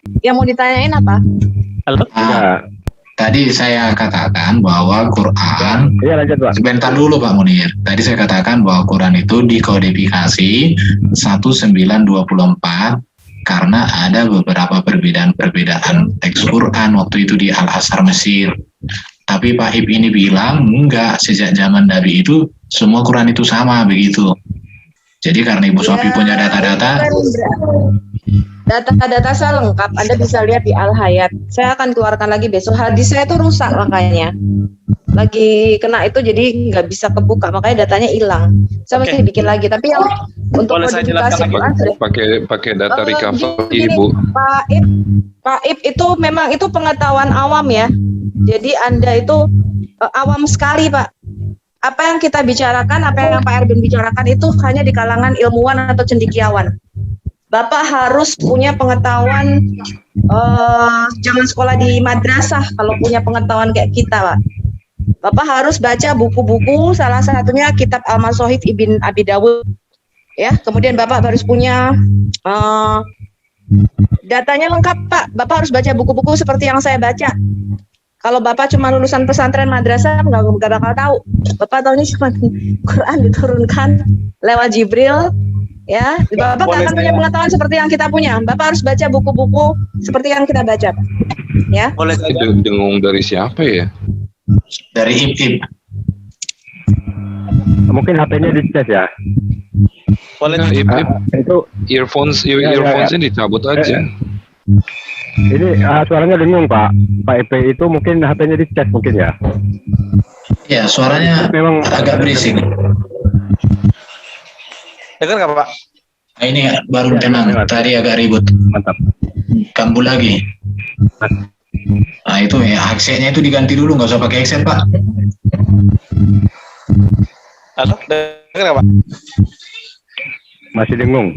Yang mau ditanyain apa? Halo? Tadi saya katakan bahwa Quran, Iya lanjut Pak. sebentar dulu Pak Munir. Tadi saya katakan bahwa Quran itu dikodifikasi 1924 karena ada beberapa perbedaan teks Quran waktu itu di Al-Azhar Mesir. Tapi Pak Ib ini bilang enggak, sejak zaman Nabi itu semua Quran itu sama begitu. Jadi karena Ibu Sofi punya data-data, Data-data saya lengkap, Anda bisa lihat di Al-Hayat. Saya akan keluarkan lagi besok. Hadis saya itu rusak makanya. Lagi kena itu jadi nggak bisa kebuka, makanya datanya hilang. Saya mesti bikin lagi. Tapi yang untuk Boleh saya jelaskan modifikasi Quran pakai data recovery gini, Ibu. Pak Ib itu memang itu pengetahuan awam ya. Jadi Anda itu awam sekali Pak. Apa yang kita bicarakan, apa yang Pak Erwin bicarakan itu hanya di kalangan ilmuwan atau cendekiawan. Bapak harus punya pengetahuan, jangan sekolah di madrasah kalau punya pengetahuan kayak kita, Pak. Bapak harus baca buku-buku, salah satunya kitab Al-Masahif Ibn Abi Dawud, ya. Kemudian Bapak harus punya datanya lengkap, Pak. Bapak harus baca buku-buku seperti yang saya baca. Kalau Bapak cuma lulusan pesantren madrasah, nggak bakal tahu. Bapak tahunya cuma Quran diturunkan lewat Jibril. Ya, Bapak nggak akan punya pengetahuan seperti yang kita punya. Bapak harus baca buku-buku seperti yang kita baca, Pak. Ya. Boleh saya Itu dengung dari siapa ya? dari Ib. Mungkin HP-nya dicas ya. boleh Itu Earphones-nya dicabut aja. ini suaranya dengung Pak. Pak EP itu mungkin HP-nya dicas mungkin ya. Ya, suaranya Memang agak berisik. dengar nggak Pak? Nah, ini baru tenang, tadi agak ribut. mantap. Kambuh lagi. Nah itu ya, headsetnya itu diganti dulu, nggak usah pakai headset Pak. Halo, dengar nggak Pak? Masih dengung.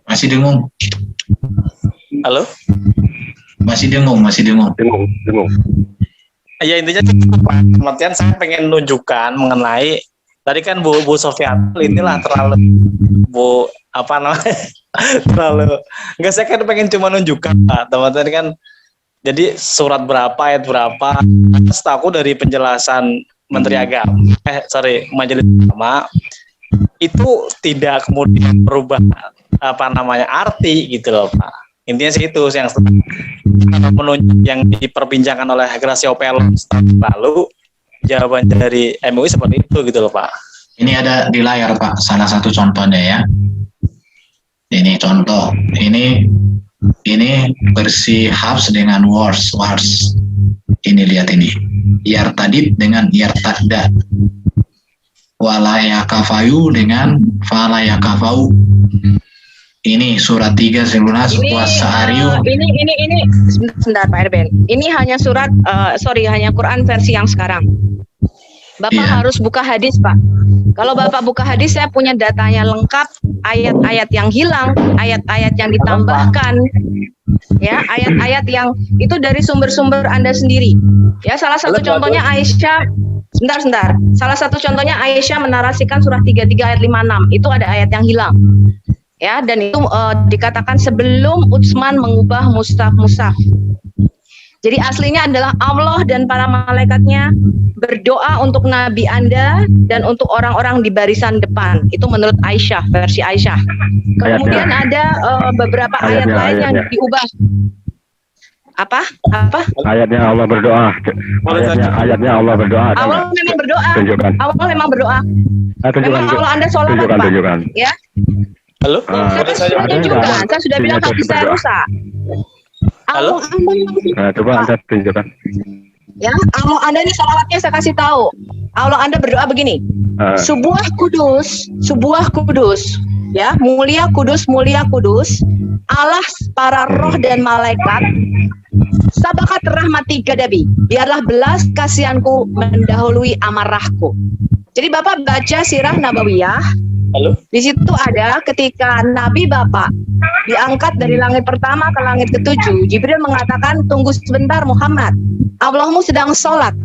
Masih dengung, Halo? masih dengung. Dengung. Ya intinya cukup Pak. Kemudian saya pengen nunjukkan mengenai tadi kan Bu Sofian inilah terlalu Bu apa namanya terlalu enggak, saya kan pengen cuma nunjukkan Pak teman-teman kan, jadi surat berapa ayat berapa, setahu dari penjelasan Menteri Agama Majelis Ulama itu tidak kemudian berubah apa namanya arti gitu loh Pak. Intinya sih itu yang menunjuk yang diperbincangkan oleh Gracia Opelon lalu jawaban dari MUI seperti itu gitu loh Pak. Ini ada di layar Pak, salah satu contohnya ya. Ini contoh, ini versi Hafs dengan Wars. Ini lihat ini, Yartadid dengan Yartadda, Walayakafayu dengan Falayakafau. Ini surat 3 selunas puasa Aryu. Ini sebentar Pak Erben. Ini hanya surat hanya Quran versi yang sekarang. Bapak harus buka hadis, Pak. Kalau Bapak buka hadis, saya punya datanya lengkap, ayat-ayat yang hilang, ayat-ayat yang ditambahkan. Ya, ayat-ayat yang itu dari sumber-sumber Anda sendiri. Ya, salah satu contohnya Aisyah. Sebentar. Salah satu contohnya Aisyah menarasikan surah 33 ayat 56. Itu ada ayat yang hilang. Ya, dan itu dikatakan sebelum Utsman mengubah mushaf. Jadi aslinya adalah Allah dan para malaikatnya berdoa untuk Nabi Anda dan untuk orang-orang di barisan depan. Itu menurut Aisyah, versi Aisyah. Kemudian ada beberapa ayat lain yang diubah. Apa? Ayatnya Allah berdoa. Ayatnya Allah berdoa. Allah memang berdoa. Tunjukkan. Allah memang berdoa. Tunjukkan. Memang Allah Anda sholat, Pak. Tunjukkan. Ya. Halo? Saya sudah bilang kaki saya rusak. Halo? Coba Anda tunjukkan. Ya, Allah Anda ini salawatnya saya kasih tahu. Allah Anda berdoa begini. Subuh kudus. Ya, mulia kudus. Allah para roh dan malaikat. Sabakat rahmati gadabi. Biarlah belas kasihanku mendahului amarahku. Jadi Bapak baca sirah Nabawiyah. Halo? Di situ ada ketika Nabi Bapak diangkat dari langit pertama ke langit ketujuh, Jibril mengatakan, tunggu sebentar Muhammad, Allahmu sedang sholat.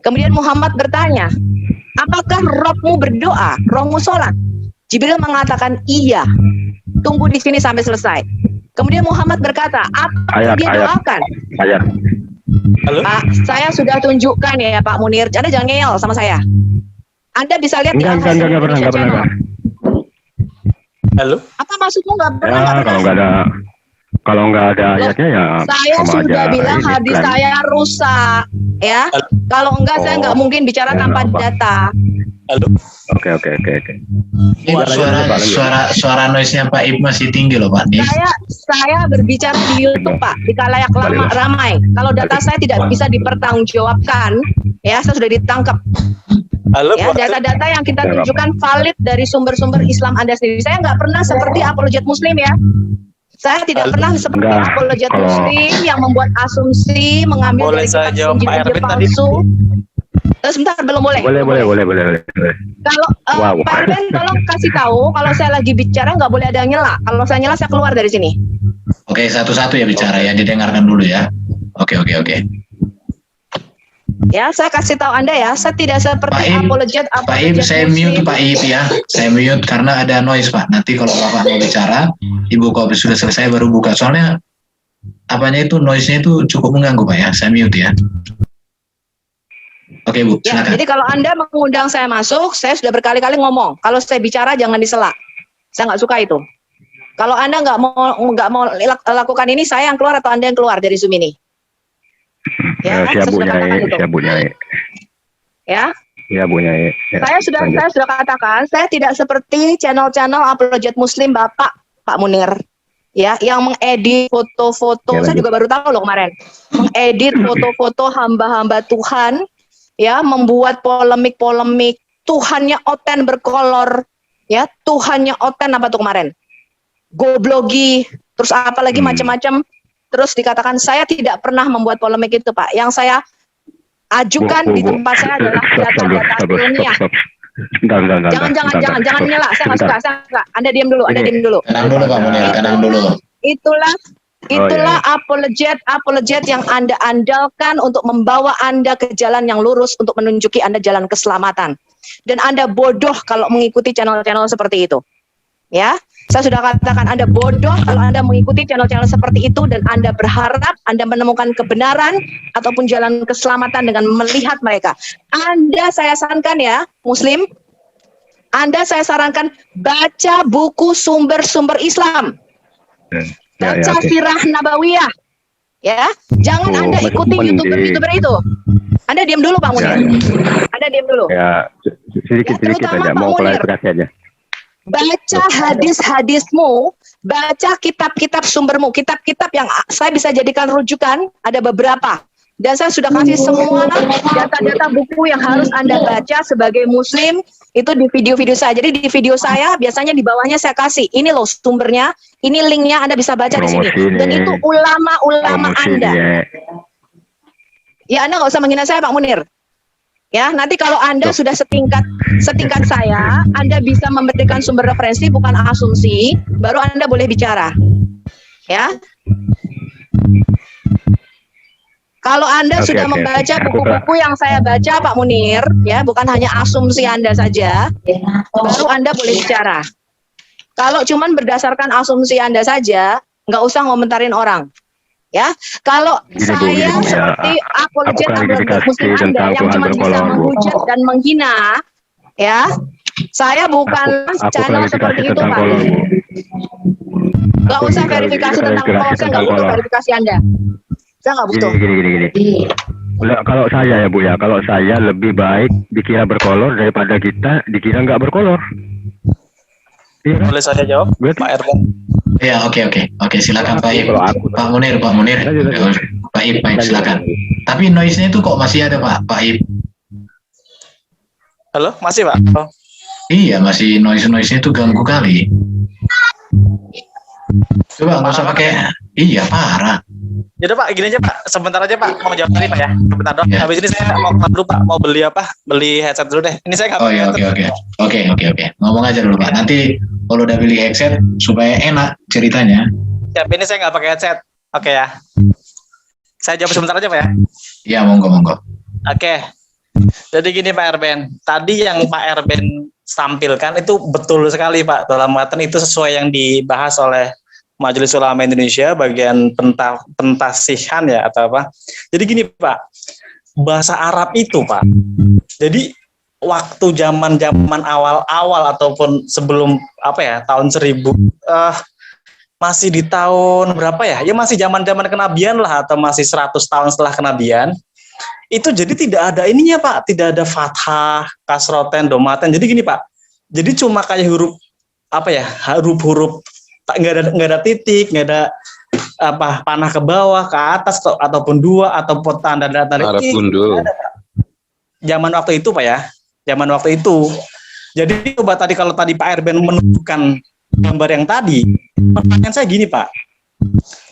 Kemudian Muhammad bertanya, apakah rohmu berdoa, rohmu sholat? Jibril mengatakan iya. tunggu di sini sampai selesai. Kemudian Muhammad berkata, apa yang dia doakan? Ayat. Halo? Pak, saya sudah tunjukkan ya Pak Munir. Anda jangan ngeyel sama saya. Anda bisa lihat di Enggak pernah, Indonesia enggak pernah. Channel. Halo? Apa maksudmu nggak pernah? Ya, Nggak pernah? kalau nggak ada Loh, ayatnya ya Saya sama sudah aja bilang ini hadis klaim. saya rusak, ya. Kalau enggak saya nggak mungkin bicara Ya, tanpa apa. data. Halo? Oke. Ini Wah, suara noise-nya Pak Ip masih tinggi loh Pak. Nih. Saya berbicara di YouTube Pak, di kalayak ramai. Kalau data saya tidak bisa dipertanggungjawabkan, ya saya sudah ditangkap. Halo? Ya, data-data yang kita tunjukkan valid dari sumber-sumber Islam Anda sendiri. Saya nggak pernah seperti apologet Muslim ya. Saya tidak pernah seperti Enggak, apologet kalau- Muslim yang membuat asumsi, mengambil Boleh dari saya kitab jawab Pak Injil Erwin tadi? palsu. Sebentar, belum boleh. Boleh. Kalau Wow. Pak Erwin tolong kasih tahu kalau saya lagi bicara nggak boleh ada yang nyela. Kalau saya nyela saya keluar dari sini. Oke, satu-satu ya bicara ya, didengarkan dulu ya. Oke. Ya, saya kasih tahu Anda ya, saya tidak seperti Pak Im, apologet Pak Ip, saya mute Pak Ip ya. Saya mute karena ada noise Pak. Nanti kalau Bapak mau bicara, Ibu kalau sudah selesai baru buka. Soalnya apanya itu noise-nya itu cukup mengganggu Pak ya. Saya mute ya. Oke Bu, Ya, silakan. jadi kalau Anda mengundang saya masuk, saya sudah berkali-kali ngomong. Kalau saya bicara jangan disela. Saya nggak suka itu. Kalau Anda nggak mau lakukan ini, saya yang keluar atau Anda yang keluar dari Zoom ini. Ya, saya sudah katakan itu. Siap Bu Nyai. Ya, Ya Bu Nyai. Ya, saya sudah katakan, saya tidak seperti channel-channel apologet Muslim Bapak Pak Munir. Ya, yang mengedit foto-foto, Ya, saya lanjut. juga baru tahu loh kemarin. Mengedit foto-foto hamba-hamba Tuhan, ya, membuat polemik-polemik. Tuhannya oten berkolor, ya, Tuhannya oten apa tuh kemarin? Goblogi, terus apa lagi macam-macam. Terus dikatakan saya tidak pernah membuat polemik itu, Pak. Yang saya ajukan di tempat saya adalah data-data ilmiah. Enggak. Jangan nyela, saya nggak suka, saya nggak. Anda diam dulu, Anda diam dulu. Tenang dulu Pak Munir, tenang dulu. Itulah iya. apologet yang Anda andalkan untuk membawa Anda ke jalan yang lurus untuk menunjuki Anda jalan keselamatan. Dan Anda bodoh kalau mengikuti channel-channel seperti itu. Ya, saya sudah katakan Anda bodoh kalau Anda mengikuti channel-channel seperti itu dan Anda berharap Anda menemukan kebenaran ataupun jalan keselamatan dengan melihat mereka. Anda saya sarankan ya, Muslim, Anda saya sarankan baca buku sumber-sumber Islam. Baca sirah nabawiyah. Ya, jangan Anda ikuti YouTuber itu. Anda diam dulu Pak Munir. Anda diam dulu. Ya, sedikit terutama aja. Pak Mau Munir. klarifikasi aja. Baca hadis-hadismu, baca kitab-kitab sumbermu, kitab-kitab yang saya bisa jadikan rujukan, ada beberapa. Dan saya sudah kasih semua data-data buku yang harus Anda baca sebagai Muslim, itu di video-video saya. Jadi di video saya, biasanya di bawahnya saya kasih, ini loh sumbernya, ini linknya, Anda bisa baca di sini. Dan itu ulama-ulama Anda. Ya, Anda nggak usah menghina saya, Pak Munir. Ya, nanti kalau Anda sudah setingkat saya, Anda bisa memberikan sumber referensi bukan asumsi, baru Anda boleh bicara. Ya. Kalau Anda sudah membaca buku-buku yang saya baca, Pak Munir, ya, bukan hanya asumsi Anda saja, baru Anda boleh bicara. Kalau cuman berdasarkan asumsi Anda saja, nggak usah ngomentarin orang. Ya, kalau saya seperti apologet Muslim Anda yang cuma bisa menghujat dan menghina, ya, saya bukan channel seperti itu, Pak. Gak usah verifikasi tentang kolor, saya nggak butuh verifikasi Anda. Saya nggak butuh. Gini. Kalau saya ya Bu ya, kalau saya lebih baik dikira berkolor daripada kita dikira nggak berkolor. Iya kan? Boleh saya jawab, Pak Erwin? Ya, oke, silakan Pak Ip. Kalau aku- Pak Munir. Pak Ip, silakan. Tapi noise-nya itu kok masih ada Pak Ip? Halo, masih Pak? Oh. Iya, masih noise-nya itu ganggu kali. Coba nggak usah pakai. Iya, parah. Yaudah Pak, gini aja Pak, sebentar aja Pak, mau jawab tadi Pak ya, sebentar doang. Ya. Habis ini saya mau keluar dulu Pak, mau beli apa? Beli headset dulu deh. Ini saya nggak Oh iya, oke. Ngomong aja dulu Pak. Nanti kalau udah beli headset supaya enak ceritanya. Siap, ini saya nggak pakai headset. Oke ya. Saya jawab sebentar aja Pak ya. Iya, monggo. Oke. Jadi gini Pak Erben, tadi yang Pak Erben tampilkan itu betul sekali Pak. Dalam artian itu sesuai yang dibahas oleh Majelis Ulama Indonesia bagian pentasihan ya atau apa. Jadi gini Pak, bahasa Arab itu Pak. Jadi waktu zaman awal-awal ataupun sebelum apa ya tahun 1000 masih di tahun berapa ya? Ya masih zaman kenabian lah atau masih 100 tahun setelah kenabian. Itu jadi tidak ada ininya Pak, tidak ada fathah, kasroten, domaten. Jadi gini Pak, jadi cuma kayak huruf apa ya, huruf-huruf nggak ada titik, nggak ada apa panah ke bawah, ke atas ataupun dua ataupun tanda Arab gundul. Zaman waktu itu Pak ya, zaman waktu itu. Jadi coba tadi kalau tadi Pak Erben menunjukkan gambar yang tadi, pertanyaan saya gini Pak,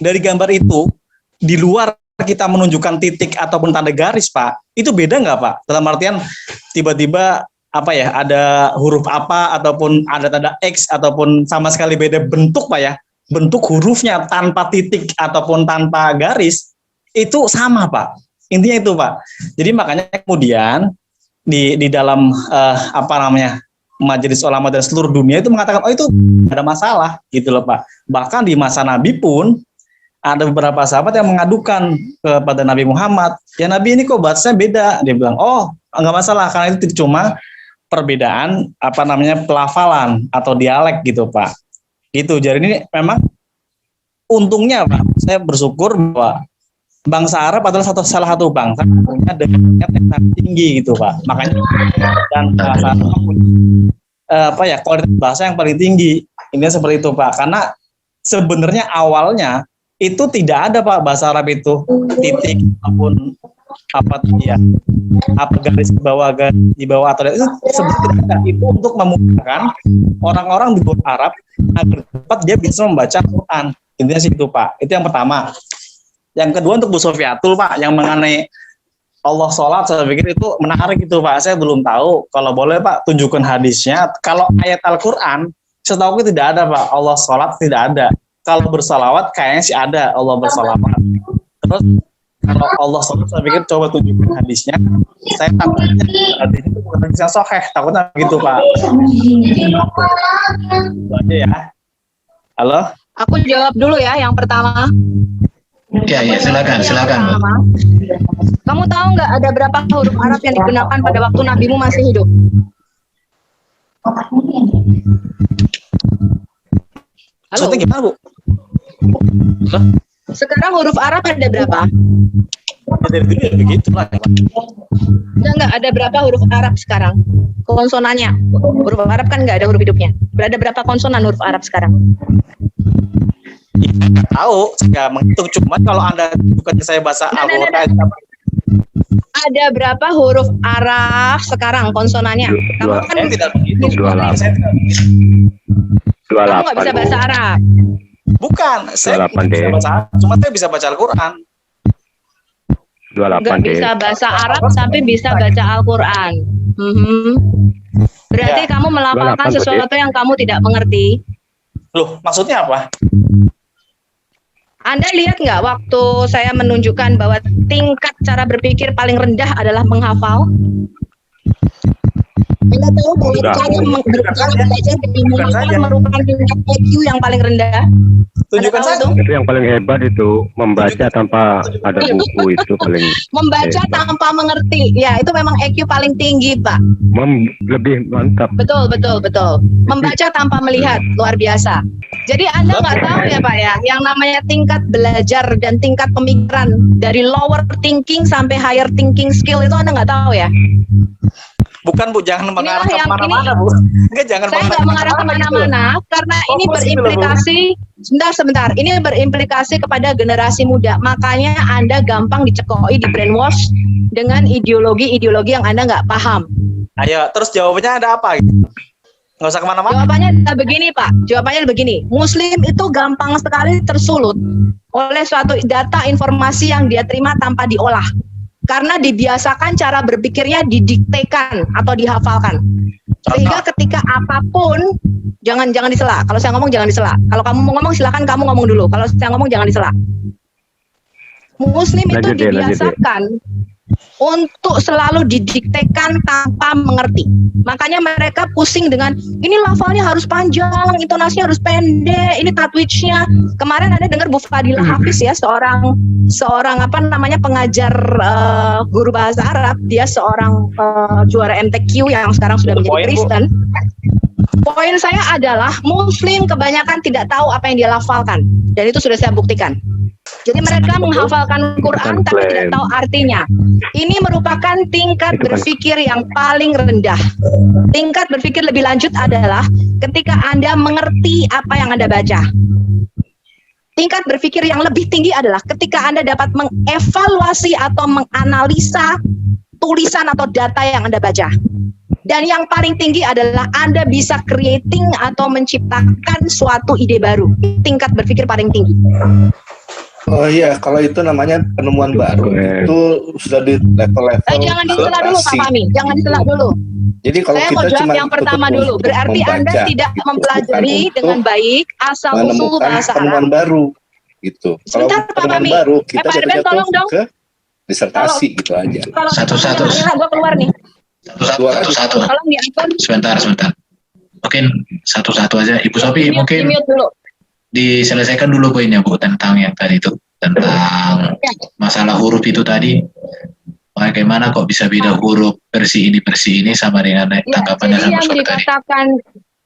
dari gambar itu di luar kita menunjukkan titik ataupun tanda garis Pak, itu beda nggak Pak? Dalam artian tiba-tiba apa ya, ada huruf apa ataupun ada tanda X ataupun sama sekali beda bentuk Pak ya, bentuk hurufnya tanpa titik ataupun tanpa garis itu sama Pak. Intinya itu Pak. Jadi makanya kemudian di dalam apa namanya Majelis Ulama dan seluruh dunia itu mengatakan oh itu tidak ada masalah gitu loh Pak. Bahkan di masa Nabi pun ada beberapa sahabat yang mengadukan kepada Nabi Muhammad, ya Nabi ini kok bahasanya beda. Dia bilang, oh nggak masalah karena itu cuma perbedaan apa namanya pelafalan atau dialek gitu Pak. Gitu. Jadi ini memang untungnya Pak, saya bersyukur bahwa bangsa Arab adalah salah satu bangsa yang punya definisi yang sangat tinggi gitu Pak. Makanya dan bahasa Arab punya apa ya kualitas bahasa yang paling tinggi. Ini seperti itu Pak. Karena sebenarnya awalnya itu tidak ada Pak bahasa Arab itu titik ataupun apa ya apa garis ke bawah garis di bawah atau itu sebenarnya tidak ada. Itu untuk memudahkan orang-orang di luar Arab agar dapat dia bisa membaca Quran. Intinya sih itu Pak. Itu yang pertama. Yang kedua untuk Bu Sofiatul Pak, yang mengenai Allah sholat, saya pikir itu menarik itu Pak. Saya belum tahu. Kalau boleh Pak tunjukkan hadisnya. Kalau ayat Al-Quran setahu tidak ada Pak. Allah sholat tidak ada. Kalau bersalawat kayaknya sih ada Allah bersalawat. Terus kalau Allah sholat saya pikir coba tunjukkan hadisnya. Saya takutnya hadisnya itu bukan hadis yang sahih, takutnya gitu Pak. Itu aja ya. Halo? Aku jawab dulu ya yang pertama. Ya, silakan. Kamu tahu nggak ada berapa huruf Arab yang digunakan pada waktu nabimu masih hidup? Halo. Maksudnya gimana Bu? Sekarang huruf Arab ada berapa? Dari dulu ya begitu lah. Enggak, ada berapa huruf Arab sekarang? Konsonannya. Huruf Arab kan nggak ada huruf hidupnya. Berada berapa konsonan huruf Arab sekarang? Ya, nggak tahu, saya nggak menghitung. Cuma kalau Anda bukan saya bahasa Al-Quran. Ada berapa huruf Arab sekarang konsonannya? Kamu kan Saya tidak begitu. 28. Saya tidak begitu. kamu nggak bisa bahasa Arab. Bukan, saya 28 bisa deh. baca Arab. Cuma saya bisa baca Al-Quran. 28 Nggak deh. bisa bahasa Arab tapi bisa baca Al-Quran. Berarti Ya. kamu melafalkan 28, sesuatu yang kamu tidak mengerti. Loh, maksudnya apa? Anda lihat nggak waktu saya menunjukkan bahwa tingkat cara berpikir paling rendah adalah menghafal? Anda tahu bahwa Enggak. cara belajar dengan menghafal saja. merupakan tingkat IQ yang paling rendah? Tunjukkan Anda tahu saja. itu? Itu yang paling hebat itu membaca tanpa ada buku itu paling Membaca hebat. tanpa mengerti. Ya, itu memang IQ paling tinggi, Pak. Lebih mantap. Betul. Membaca tanpa melihat, luar biasa. Jadi Anda nggak tahu ya Pak ya, yang namanya tingkat belajar dan tingkat pemikiran dari lower thinking sampai higher thinking skill itu Anda nggak tahu ya? Bukan Bu, jangan mengarah ke yang mana-mana Bu. Enggak, jangan Saya nggak mengarah kemana-mana karena ini Fokus gitu loh, Bu. berimplikasi. Sebentar. Ini berimplikasi kepada generasi muda. Makanya Anda gampang dicekoi, di brainwash dengan ideologi-ideologi yang Anda nggak paham. Ayo, terus jawabannya ada apa? Nggak usah kemana-mana. Jawabannya begini Pak, jawabannya begini. Muslim itu gampang sekali tersulut oleh suatu data informasi yang dia terima tanpa diolah. Karena dibiasakan cara berpikirnya didiktekan atau dihafalkan. Sehingga ketika apapun, jangan disela. Kalau saya ngomong jangan disela. Kalau kamu mau ngomong silakan kamu ngomong dulu. Kalau saya ngomong jangan disela. Muslim itu Lanjut deh. dibiasakan untuk selalu didiktekan tanpa mengerti. Makanya mereka pusing dengan ini lafalnya harus panjang, intonasinya harus pendek, ini tatwijnya. Kemarin ada dengar Bu Fadilah Hafiz ya, seorang pengajar guru bahasa Arab, dia seorang juara MTQ yang sekarang sudah menjadi Kristen. Poin saya adalah Muslim kebanyakan tidak tahu apa yang dia lafalkan, dan itu sudah saya buktikan. Jadi mereka menghafalkan Quran tapi tidak tahu artinya. Ini merupakan tingkat berpikir yang paling rendah. Tingkat berpikir lebih lanjut adalah ketika Anda mengerti apa yang Anda baca. Tingkat berpikir yang lebih tinggi adalah ketika Anda dapat mengevaluasi atau menganalisa tulisan atau data yang Anda baca. Dan yang paling tinggi adalah Anda bisa creating atau menciptakan suatu ide baru. Tingkat berpikir paling tinggi. Oh iya, kalau itu namanya penemuan baru. Itu sudah di level-level. Jangan disela dulu Pak Fahmi, jangan disela dulu. Jadi kalau saya kita mau jawab cuma yang pertama untuk dulu. Berarti membaca, Anda tidak itu mempelajari bukan dengan untuk baik asal usul menemukan bahasa penemuan Arab. baru gitu. Kalau Sebentar, Pak penemuan Fahmi. baru kita Pak Arben, jatuh tolong dong. ke disertasi gitu aja. Kalau Satu-satu. gue keluar nih. Satu-satu. Tolong diatur. Sebentar. Mungkin satu-satu aja. Ibu Sofi mungkin Di-mute dulu. diselesaikan dulu poinnya Bu tentang yang tadi itu, tentang masalah huruf itu tadi. Bagaimana kok bisa beda huruf versi ini sama dengan tanggapannya Jadi sama yang Sofi tadi.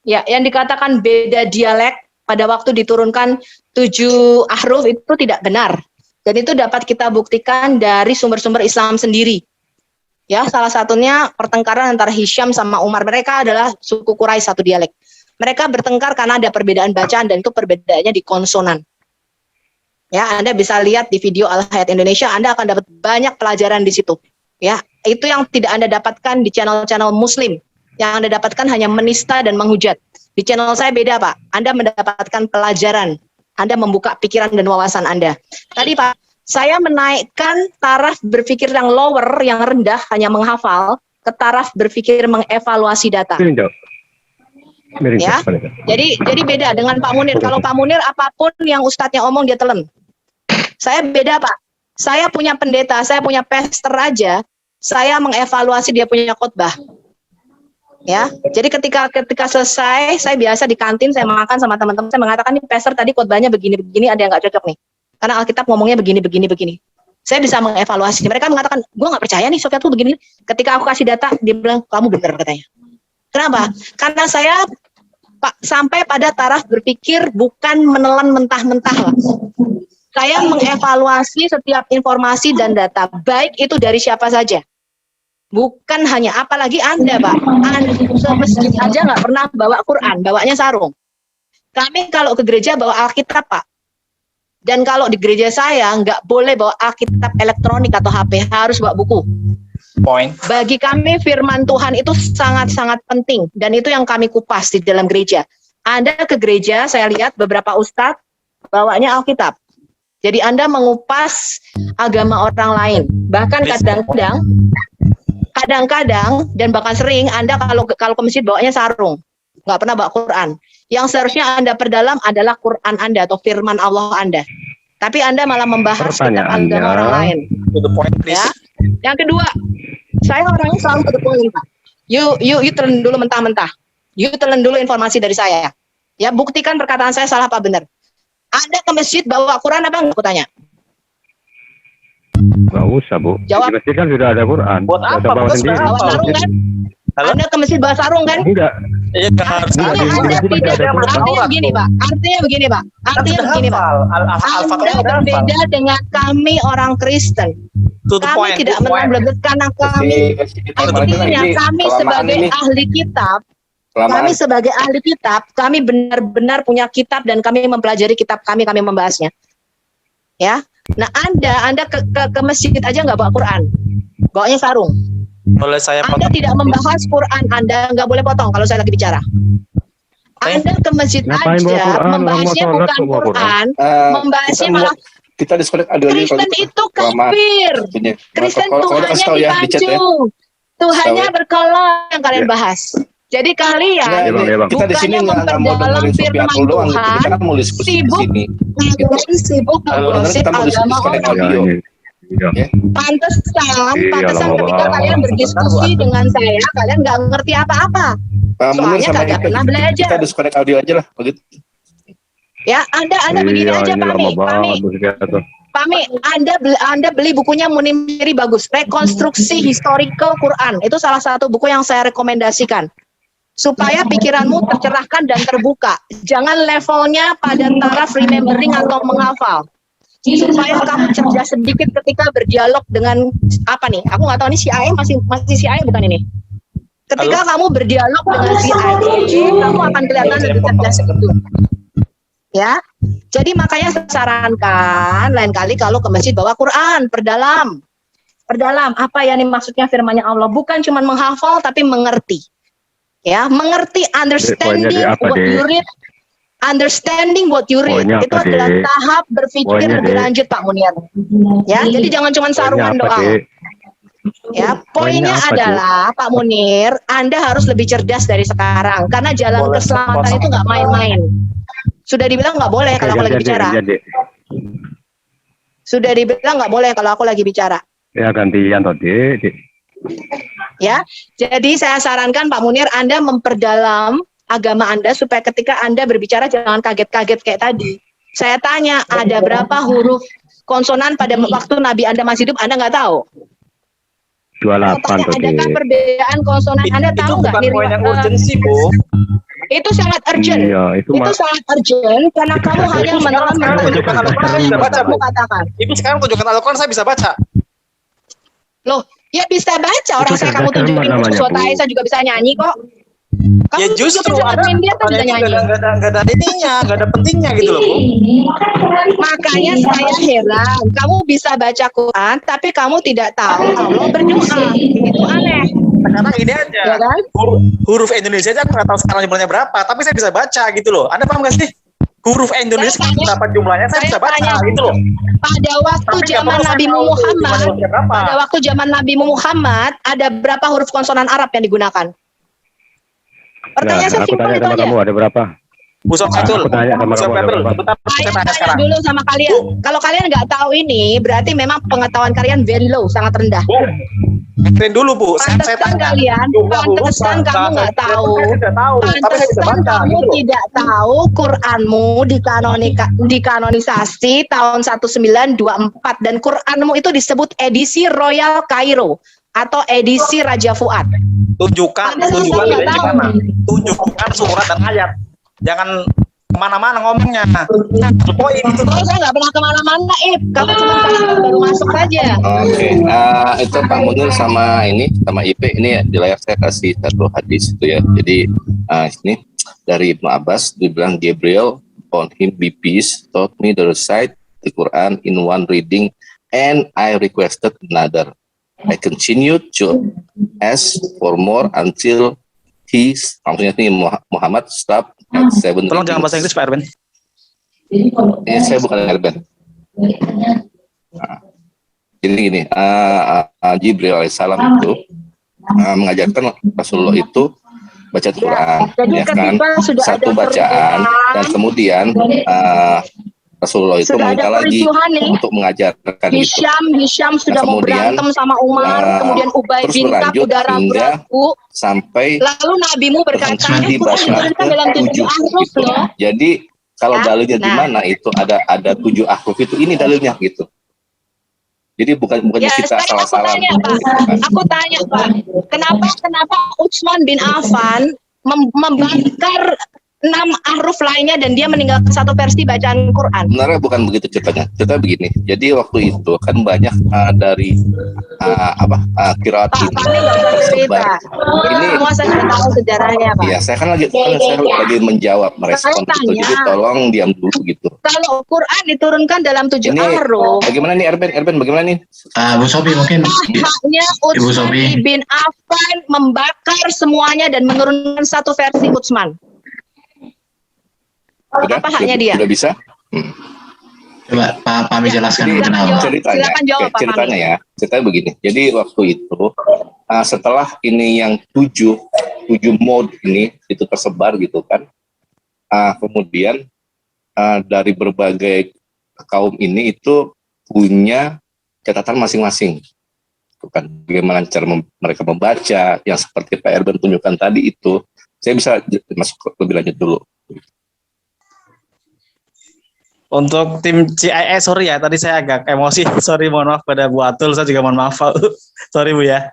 yang dikatakan beda dialek pada waktu diturunkan 7 ahruf itu tidak benar. Dan itu dapat kita buktikan dari sumber-sumber Islam sendiri. Ya, salah satunya pertengkaran antara Hisham sama Umar. Mereka adalah suku Quraisy satu dialek. Mereka bertengkar karena ada perbedaan bacaan dan itu perbedaannya di konsonan. Ya, Anda bisa lihat di video Al-Hayat Indonesia, Anda akan dapat banyak pelajaran di situ. Ya, itu yang tidak Anda dapatkan di channel-channel Muslim. Yang Anda dapatkan hanya menista dan menghujat. Di channel saya beda, Pak. Anda mendapatkan pelajaran. Anda membuka pikiran dan wawasan Anda. Tadi, Pak, saya menaikkan taraf berpikir yang lower, yang rendah, hanya menghafal, ke taraf berpikir mengevaluasi data. Ya, jadi beda dengan Pak Munir. Kalau Pak Munir apapun yang ustadznya omong dia telan. Saya beda Pak. Saya punya pendeta, saya punya pastor aja. Saya mengevaluasi dia punya khotbah. Ya, jadi ketika selesai, saya biasa di kantin saya makan sama teman-teman. Saya mengatakan nih pastor tadi khotbahnya begini-begini, ada yang nggak cocok nih. Karena Alkitab ngomongnya begini. Saya bisa mengevaluasi. Mereka mengatakan, gue nggak percaya nih Sofia tuh begini. Ketika aku kasih data, dia bilang kamu benar katanya. Kenapa? Karena saya sampai pada taraf berpikir bukan menelan mentah-mentah. Saya mengevaluasi setiap informasi dan data, baik itu dari siapa saja. Bukan hanya, apalagi Anda, Pak. Anda semesjid aja nggak pernah bawa Quran, bawanya sarung. Kami kalau ke gereja bawa Alkitab, Pak. Dan kalau di gereja saya nggak boleh bawa Alkitab elektronik atau HP, harus bawa buku. Point. Bagi kami firman Tuhan itu sangat-sangat penting dan itu yang kami kupas di dalam gereja. Anda ke gereja, saya lihat beberapa ustadz bawanya Alkitab. Jadi Anda mengupas agama orang lain. Bahkan kadang-kadang dan bahkan sering Anda kalau ke masjid bawanya sarung, nggak pernah bawa Quran. Yang seharusnya Anda perdalam adalah Quran Anda atau firman Allah Anda. Tapi Anda malah membahas tentang agama orang lain. To the point, please. Ya. Yang kedua, saya orangnya selalu to the point, Pak. You telan dulu mentah-mentah. You telan dulu informasi dari saya. Ya, buktikan perkataan saya salah apa benar. Anda ke masjid bawa Quran apa enggak? Aku tanya. Nggak usah, Bu. Jawab. Di masjid kan sudah ada Quran. Buat Sudah apa? bawa Buat sendiri. Bawa sarung kan? Halo? Anda ke masjid bawa sarung kan? Enggak. Iya, harus Artinya begini, Pak. Artinya begini, Pak. Anda berbeda dengan kami orang Kristen. To the Kami point. tidak menambah karena kami artinya kami sebagai ahli kitab, kami benar-benar punya kitab dan kami mempelajari kitab kami membahasnya. Ya. Nah, Anda ke masjid aja nggak bawa Quran. Bawanya sarung. Boleh saya Anda tidak membahas Quran, Anda nggak boleh potong kalau saya lagi bicara. Anda ke masjid Ngapain bawa aja, Quran? membahasnya Mau sholat, bukan bawa Quran. Quran, membahasnya malah kita diskusi ada Kristen itu kafir. Kristen Tuhannya dipancung. Tuhannya berkolor yang kalian bahas. Jadi kalian kita di sini nggak mau dengerin Sofiatul doang, kita kan mau diskusi di sini. sibuk menggosip agama orang. Iya. Pantesan Iya, ketika lama kalian berdiskusi dengan saya, kalian nggak ngerti apa-apa. Pak Munir Soalnya sama kagak IP pernah kita belajar. disconnect audio aja lah begitu. Ya, Anda begini Iya, aja, ini Pami. lama banget musiknya tuh. Pami, Anda beli bukunya Munimiri bagus, Rekonstruksi Historical Quran. Itu salah satu buku yang saya rekomendasikan. Supaya pikiranmu tercerahkan dan terbuka. Jangan levelnya pada taraf remembering atau menghafal. Supaya kamu cerdas sedikit ketika berdialog dengan apa nih? Aku nggak tahu nih CIA masih CIA bukan ini? Ketika kamu berdialog dengan CIA, kamu akan kelihatan lebih cerdas sedikit. Ya, jadi makanya saya sarankan lain kali kalau ke masjid bawa Quran, perdalam apa yang maksudnya firman-Nya Allah, bukan cuma menghafal tapi mengerti. Ya, mengerti, understanding what you read, understanding what you read. Poinnya Itu apa, adalah Dek? tahap berpikir Poinnya, lebih Dek. lanjut, Pak Munir. Ya, jadi jangan cuma sarungan Poinnya apa, doang. Dek? Ya, poinnya Poinnya apa, adalah Pak Munir, Anda harus lebih cerdas dari sekarang karena jalan Boleh keselamatan potong. itu nggak main-main. Sudah dibilang nggak boleh Oke, kalau aku lagi gantian, Dek, bicara. gantian, Dek. Sudah dibilang nggak boleh kalau aku lagi bicara. Ya gantian toh, Dek. Ya, jadi saya sarankan Pak Munir Anda memperdalam agama Anda supaya ketika Anda berbicara jangan kaget-kaget kayak tadi. Saya tanya ada berapa huruf konsonan pada waktu Nabi Anda masih hidup, Anda nggak tahu. 28 Saya tanya, toh, adakah Dek. perbedaan konsonan Anda Itu tahu nggak? bukan poin yang urgensi, Bu. Itu sangat urgent. Iya, itu Itu sangat urgent karena Itu kamu sangat hanya urgent. menelan Sekarang tunjukkan Al-Quran, saya bisa baca, Bu. kamu katakan. Ibu sekarang tunjukkan Al-Quran, saya bisa baca. Loh, ya bisa baca orang Itu saya kamu cerdas tunjukin namanya, sesuatu Bu. saya juga bisa nyanyi kok. Kamu Ya justru ada tunjukin dia tuh bisa pertanyaan itu nyanyi. nggak ada ininya, nggak ada pentingnya gitu loh, Bu. Makanya saya heran, kamu bisa baca Quran tapi kamu tidak tahu Allah berdoa. Itu aneh, Sekarang ini aja, ya kan? huruf Indonesia aja aku nggak tahu sekarang jumlahnya berapa, tapi saya bisa baca gitu loh. Anda paham nggak sih? Huruf Indonesia Saya tanya- berapa jumlahnya, saya bisa baca tanya, gitu loh. Pada waktu Tapi nggak zaman perlu saya Nabi tahu Muhammad, jumlahnya berapa. pada waktu zaman Nabi Muhammad ada berapa huruf konsonan Arab yang digunakan? Pertanyaan saya Nah, aku simpel tanya itu sama aja. kamu ada berapa? Bu Sofiatul, Aku tanya sama Bu kamu, Sofiatul, ada sebentar, saya Saya tanya tanya sekarang. dulu sama kalian. Kalau kalian nggak tahu ini, berarti memang pengetahuan kalian very low, sangat rendah. Bu, dengerin dulu Bu, saya Pantesan tanya. kalian, Jumlah huruf, pantesan kamu bahasa nggak Indonesia tahu. saya sudah tahu, tapi saya bisa Pantesan baca kamu gitu loh. tidak tahu Quranmu dikanonisasi tahun 1924 dan Quranmu itu disebut edisi Royal Cairo atau edisi Raja Fuad. Tunjukkan Pantesan bedanya saya nggak gimana. Tunjukkan surat dan ayat. Jangan kemana-mana ngomongnya. Nah, poin itu. Oh, saya nggak pernah kemana-mana, kamu cuma baru masuk saja. Oke, itu Pak Munir sama IP ini di layar saya kasih satu hadis itu ya. Jadi ini dari Ibnu Abbas dibilang Gabriel upon him be peace taught me to recite the Quran in one reading and I requested another. I continued to ask for more until maksudnya ini Muhammad stop at 7 Tolong jangan bahasa Inggris Pak Erwin. Ini saya bukan Erben. Jadi gini, Jibril alaihissalam itu mengajarkan Rasulullah itu baca Quran, Jadi ya kan? ketika sudah Satu ada bacaan dan kemudian Rasulullah itu sudah meminta ada lagi kericuhan nih. untuk mengajarkan gitu. Hisham sudah mau kemudian, berantem sama Umar, kemudian Ubay terus bin Ka'ab berlanjut udah hingga ragu-ragu. Sampai Lalu nabimu berkata, berhenti Quran baca diturunkan dalam ke 7 7 ahruf gitu. loh. Jadi kalau Ya, dalilnya di nah. mana itu ada 7 ahruf itu, ini dalilnya gitu. Jadi bukannya Ya, kita sekarang aku salah-salah tanya, gitu, Pak. kan. Aku tanya, Pak. Kenapa Utsman bin Affan membakar 6 ahruf lainnya dan dia meninggalkan satu versi bacaan Quran? Sebenarnya bukan begitu ceritanya. Cerita begini. Jadi waktu itu kan banyak dari kiraat Pak, ini kami nggak usah cerita. tersebar. Ini Semua saya sudah tahu sejarahnya, Pak. ya saya kan lagi menjawab merespon Saya gitu. tanya. Jadi tolong diam dulu gitu. Kalau Quran diturunkan dalam 7 Ini ahruf, bagaimana nih Erben bagaimana nih? Bu Sofi mungkin haknya Ibu Utsman Sofi. bin Affan membakar semuanya dan menurunkan satu versi Utsman. Apa haknya dia? Sudah bisa? coba Pak Pami jelaskan Silakan kenapa. jawab. Ceritanya, Silakan jawab, oke, Pak ceritanya ya. Ceritanya begini. Jadi waktu itu setelah ini yang 7 mode ini itu tersebar gitu kan. Kemudian dari berbagai kaum ini itu punya catatan masing-masing. Bukan bagaimana cara mereka membaca yang seperti Pak Erben tunjukkan tadi itu. Saya bisa masuk lebih lanjut dulu. Untuk tim CIS, sorry ya, tadi saya agak emosi. Sorry, mohon maaf pada Bu Atul, saya juga mohon maaf. Sorry Bu ya.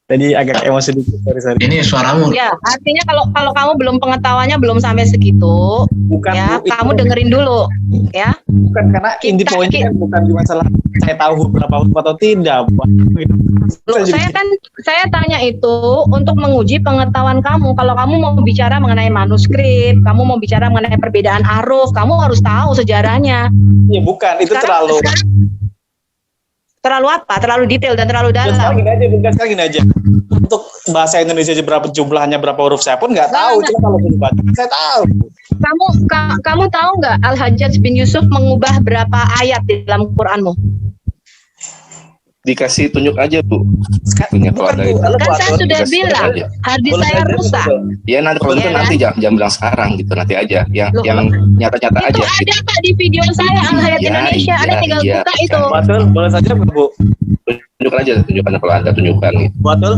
Tadi agak emosi dikit, sorry. Ini suaramu. Ya, artinya kalau kamu belum pengetahuannya belum sampai segitu, Bukan ya Bu, kamu itu dengerin dulu, ya. bukan karena inti Kita- poinnya kan bukan di masalah saya tahu berapa huruf atau tidak. Bu. Loh, saya tanya itu untuk menguji pengetahuan kamu. Kalau kamu mau bicara mengenai manuskrip, kamu mau bicara mengenai perbedaan aruf, kamu harus tahu sejarahnya. Iya bukan, itu terlalu. Terlalu apa? Terlalu detail dan terlalu Sekarang dalam. gini aja, bukan sekarang gini aja. Untuk bahasa Indonesia aja berapa jumlahnya, berapa huruf saya pun nggak tahu. Nggak. Cuma kalau baca saya tahu. Kamu tahu nggak Al-Hajjaj bin Yusuf mengubah berapa ayat di dalam Quranmu? Dikasih tunjuk aja Bu. Sekarang, Punya kalau ada itu. Kan saya sudah bilang, hadis saya rusak. Ya nanti kalau itu Iya, nanti jangan bilang sekarang gitu, nanti aja yang Loh, nyata-nyata Itu aja ada gitu. Pak di video saya Al-Hayat Iya, Indonesia. Anda iya, tinggal iya. buka itu. Batul, boleh saja Bu. Tunjukkan kalau Anda tunjukkan gitu. Batul.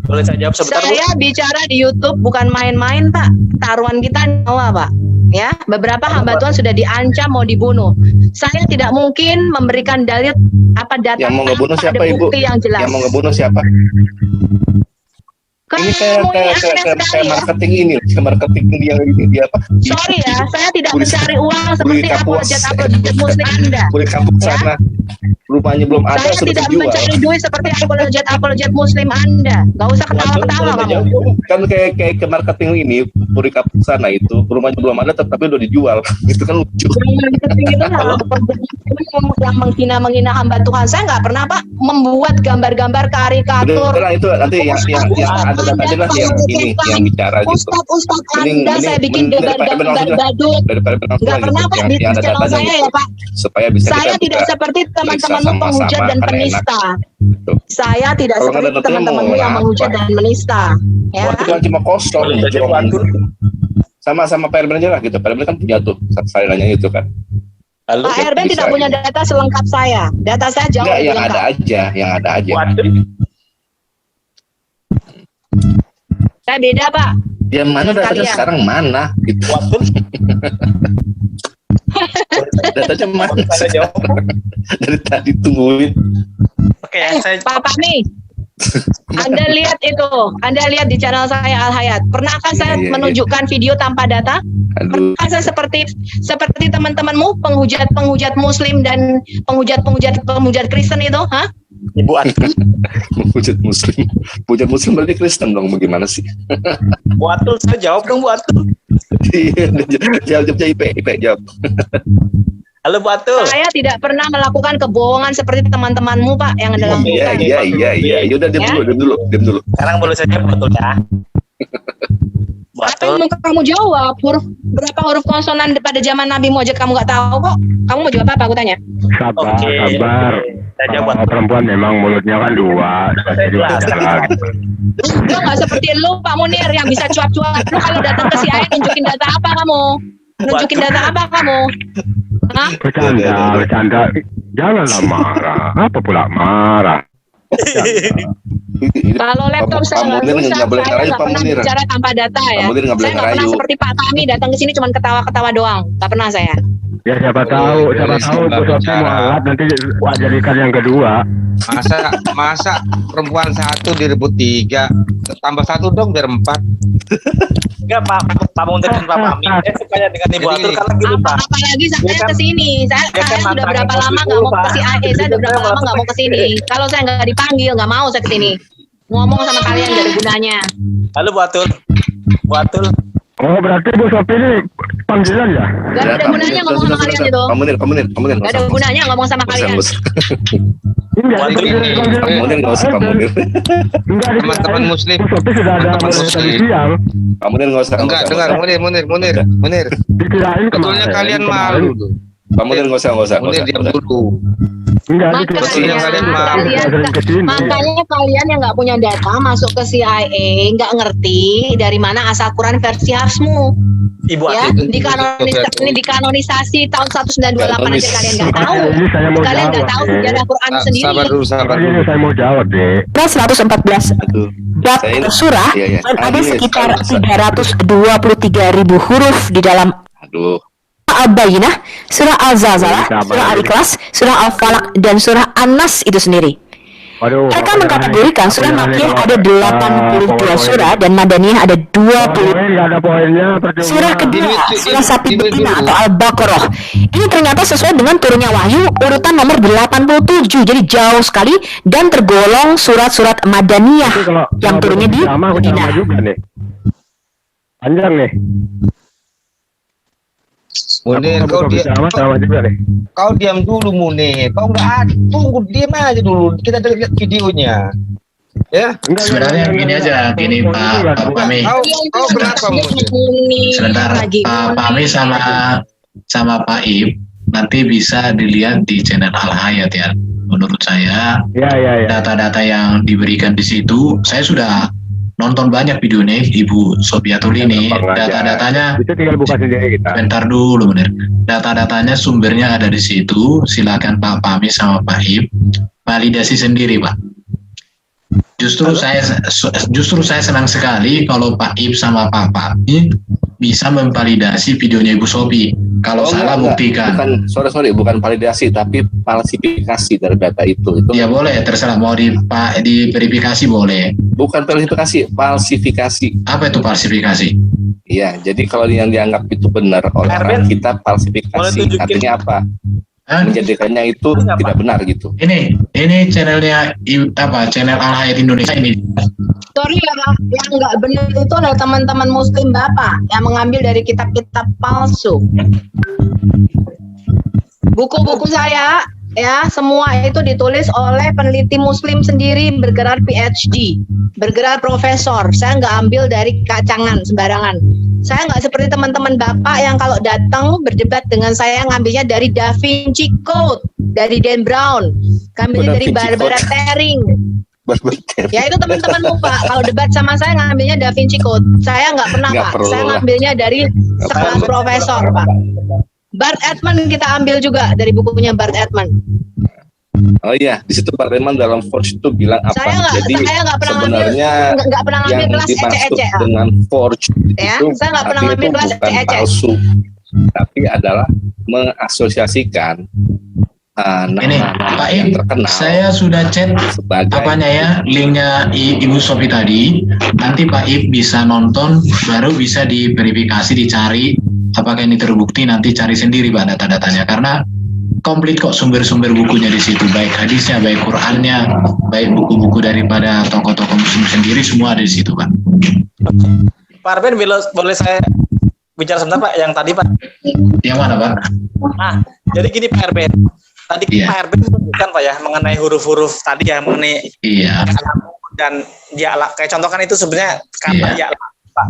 Boleh saya jawab sebentar Bu? Saya bicara di YouTube bukan main-main Pak. Taruhan kita nyawa Pak. Ya, beberapa hamba Tuhan sudah diancam mau dibunuh. Saya tidak mungkin memberikan dalil apa data Yang mau ngebunuh tanpa siapa ada Ibu? bukti yang jelas. Yang mau ngebunuh siapa? Ini Kamu ini aneh kayak sekali ya. marketing ini, kayak marketing dia apa? Sorry ya, saya tidak Beli- mencari uang seperti beli kapuas. apologet muslim Anda. Boleh kampung sana. Rumahnya belum ada Saya sudah tidak dijual. mencari duit seperti apologet muslim Anda. Gak usah ketawa-ketawa kamu. Kan kayak ke marketing ini, Puri kampung sana itu rumahnya belum ada tapi udah dijual. Itu kan lucu. Yang menghina hamba Tuhan. Saya nggak pernah Pak membuat gambar-gambar karikatur. Beneran itu nanti yang ada datanya lah yang ini yang bicara gitu. Ustadz Mending- Anda saya mending- bikin mending daripada gambar-gambar langsung lah. badut. Daripada bilang Nggak gitu, pernah Pak di yang ada channel datanya saya gitu. ya Pak. Supaya bisa Saya kita tidak juga seperti teman-temanmu sama-sama, penghujat dan kan enak. penista. gitu. Saya tidak Kalau nggak seperti ada datanya teman-temanmu mau yang menghujat apa? dan menista. Ya. Waktu itu kan cuma kosong Boleh saja, jong. Batul. Sama Pak Erben aja lah gitu. Pak Erben kan punya tuh nanya itu kan. Halo. Pak Erben bisa tidak punya gitu. data selengkap saya. Data saya jauh Enggak, lebih yang ada lengkap. aja, yang ada aja. Batul. Saya beda Pak. Yang mana datanya Sekalian. sekarang mana gitu. Batul. Datanya mana? Saya jawab. Dari tadi tungguin. Oke, saya Pak Fahmi, Anda lihat itu, Anda lihat di channel saya Al Hayat. Pernahkah saya Iya, iya. menunjukkan video tanpa data? Aduh. Pernahkah saya seperti teman-temanmu penghujat Muslim dan penghujat Kristen itu? Hah? Ibu Atul. Hujat Muslim. Hujat Muslim berarti Kristen dong, bagaimana sih? Bu Atul, saya jawab dong Bu Atul. Jawab IP jawab. Halo Bu Atul. Saya tidak pernah melakukan kebohongan seperti teman-temanmu Pak yang ada dalam Iya, buku. iya. Yaudah diam Ya. dulu. Sekarang boleh saja Bu Atul ya. Bu Apa yang Atul. mau kamu jawab? Berapa huruf konsonan pada zaman Nabi aja kamu nggak tahu kok? Kamu mau jawab apa? Aku tanya. Sabar, Oke. sabar. Saya jawab. Kalau perempuan memang mulutnya kan dua. Jadi wajar. Lu nggak seperti lu Pak Munir yang bisa cuap-cuap. Lu kalau datang ke CIA nunjukin data apa kamu? Nunjukin data apa kamu? Hah? Bercanda. Janganlah marah. Apa pula marah? Kalau laptop saya Pak nggak Munir rusak, nggak boleh saya ngerayu, nggak Pak pernah Munir. bicara tanpa data ya. Pak Munir nggak boleh Saya nggak pernah ngerayu. seperti Pak Fahmi datang ke sini cuma ketawa-ketawa doang. Nggak pernah saya. Ya siapa tahu Bu Sofi mau alat nanti jadikan yang kedua. Masa perempuan satu direbut tiga, tambah satu dong biar 4. Enggak Pak Munir dan Pak Fahmi. Saya sukanya dengan Ibu Jadi, Atul karena gini Pak. Apalagi Dia saya kan- ke sini. Saya dia kan sudah mantan berapa bos lama itu, nggak mau Pak. ke CIA. Saya sudah berapa Saya lama nggak mau ke sini. Kalau saya nggak dipanggil nggak mau saya ke sini. Ngomong sama kalian nggak ada gunanya. Halo Bu Atul. Bu Atul. Oh berarti Bu Sofi ini panggilan ya? Nggak ada gunanya ngomong sama kalian itu. Pak Munir. Nggak ada gunanya ngomong sama kalian. Enggak, Bu Atul. Pak Munir nggak usah Pak Munir. Enggak, Teman-teman Muslim. Bu Sofi sudah ada Teman-teman mulai Muslim. tadi siang. Pak Munir nggak usah. Enggak, dengar Munir. Dikirain Betulnya kemarin. kalian malu tuh. Pak Munir nggak usah. Munir diam dulu. Enggak, Makanya Betulnya kalian malu. makanya kalian yang nggak punya data masuk ke CIA nggak ngerti dari mana asal Quran versi Hafsmu. Ibu Ya, Ati. ini dikanonisasi tahun 1928 aja kalian nggak tahu. Ini saya mau Kalian nggak jawab, tahu Dek. sejarah Quran sendiri. Sabar dulu, sabar Ini dulu. saya mau jawab, Dek. Surah 114 Aduh. bab Saya- surah Iya, iya. dan ada Gini, sekitar sekarang- 323.000 huruf di dalam Aduh. Al-Bayyinah, surah Al-Zalzalah, Sama. surah Al-Ikhlas, surah Al-Falaq, dan surah An-Nas itu sendiri. Waduh, Mereka apa mengkategorikan yang surah aneh Makkiyah kalau- ada 82 poin-poin. surah dan Madaniyah ada 20. Poin nggak ada poinnya, percuma. Surah kedua, Ini- surah Sapi ini Betina dulu. atau Al-Baqarah. Ini ternyata sesuai dengan turunnya wahyu urutan nomor 87. Jadi jauh sekali dan tergolong surat-surat Madaniyah Itu kalau yang turunnya di sama Madinah. juga nih. Panjang nih. Munir, sama juga nih. kau diam dulu Munir. Kau nggak ada, tunggu diam aja dulu. Kita lihat videonya. Ya, Sebenarnya gini aja, gini Pak Pami. kau berapa Munir? Sebentar, Pak Pami sama Pak Ib nanti bisa dilihat di channel Al Hayat ya. Menurut saya Ya. data-data yang diberikan di situ, saya sudah nonton banyak videonya Ibu Sofiatul ini. Gampang aja. Data-datanya Itu tinggal buka sendiri kita. bentar dulu bener. Data-datanya sumbernya ada di situ. Silakan Pak Pami sama Pak Ib validasi sendiri, Pak. Justru saya senang sekali kalau Pak Ib sama Pak Pami bisa memvalidasi videonya Ibu Sofi. Kalau salah buktikan. Bukan, bukan validasi, tapi falsifikasi dari data itu. Itu Ya boleh, terserah mau diverifikasi boleh. bukan verifikasi, falsifikasi. Apa itu falsifikasi? Iya, jadi kalau yang dianggap itu benar oleh Erben, orang kita boleh falsifikasi, tunjukin. artinya apa? Hah? Menjadikannya itu Artinya apa? tidak benar gitu. Ini channelnya channel Al Hayat Indonesia ini. Sorry ya Pak, yang nggak benar itu adalah teman-teman Muslim Bapak yang mengambil dari kitab-kitab palsu. Buku-buku saya ya semua itu ditulis oleh peneliti Muslim sendiri bergelar PhD, bergelar profesor. Saya nggak ambil dari kacangan sembarangan. Saya nggak seperti teman-teman Bapak yang kalau datang berdebat dengan saya ngambilnya dari Da Vinci Code, dari Dan Brown, ngambilnya Da dari Vinci Barbara Code. Terring. Berbeter. Ya itu teman-temanmu Pak. Kalau debat sama saya ngambilnya Da Vinci Code. Saya nggak pernah Nggak Pak. perlu Saya lah. ngambilnya dari sekelas profesor Pak. Bart Ehrman kita ambil juga dari bukunya Bart Ehrman. Oh iya, di situ Pak Reman dalam forge itu bilang apa? Saya nggak pernah ngambil sebenarnya nggak pernah ngambil yang kelas dimaksud ecek-ecek. dengan forge Ya, itu saya nggak pernah artinya ngambil itu kelas bukan ecek-ecek. palsu, tapi adalah mengasosiasikan Ini nama-nama Pak yang Ib, terkenal saya sudah chat sebagai apanya ya linknya Ibu Sofi tadi. Nanti Pak Ib bisa nonton, baru bisa diverifikasi, dicari apakah ini terbukti, nanti cari sendiri Pak data-datanya, karena komplit kok sumber-sumber bukunya di situ, baik hadisnya, baik Qurannya, baik buku-buku daripada tokoh-tokoh Muslim sendiri, semua ada di situ Pak. Pak Arben, boleh saya bicara sebentar Pak, yang tadi Pak. Yang mana Pak? Nah, jadi gini Pak Arben. Tadi Iya. Pak Arben menyebutkan Pak ya mengenai huruf-huruf tadi ya, mengenai Iya. dan ya kayak contoh kan itu sebenarnya kata Iya.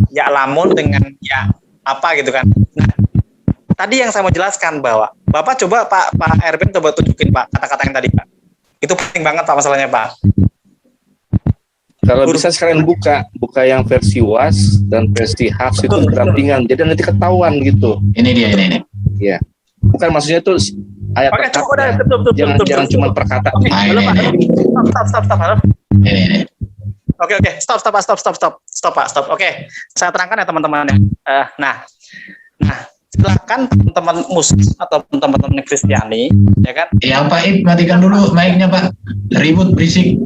ya lamun dengan ya apa gitu kan. Nah, tadi yang saya mau jelaskan bahwa Bapak coba Pak Erben coba tunjukin Pak kata-kata yang tadi Pak. Itu penting banget Pak masalahnya Pak. kalau bisa sekalian buka yang versi WAS dan versi Hafs itu Betul, berdampingan, jadi nanti ketahuan gitu. Ini dia ini. Ya, bukan maksudnya itu ayat Oke, per cukup udah kata. betul. Jangan cuma perkataan. Oke, Nah, halo, Pak. ini. Stop. Halo. Ini. Oke, stop Pak. Oke, saya terangkan ya teman-teman ya. Nah, silakan teman-teman Muslim atau teman-teman Kristiani, ya kan? Ya Pak Ib, matikan dulu mic-nya Pak. Ribut berisik.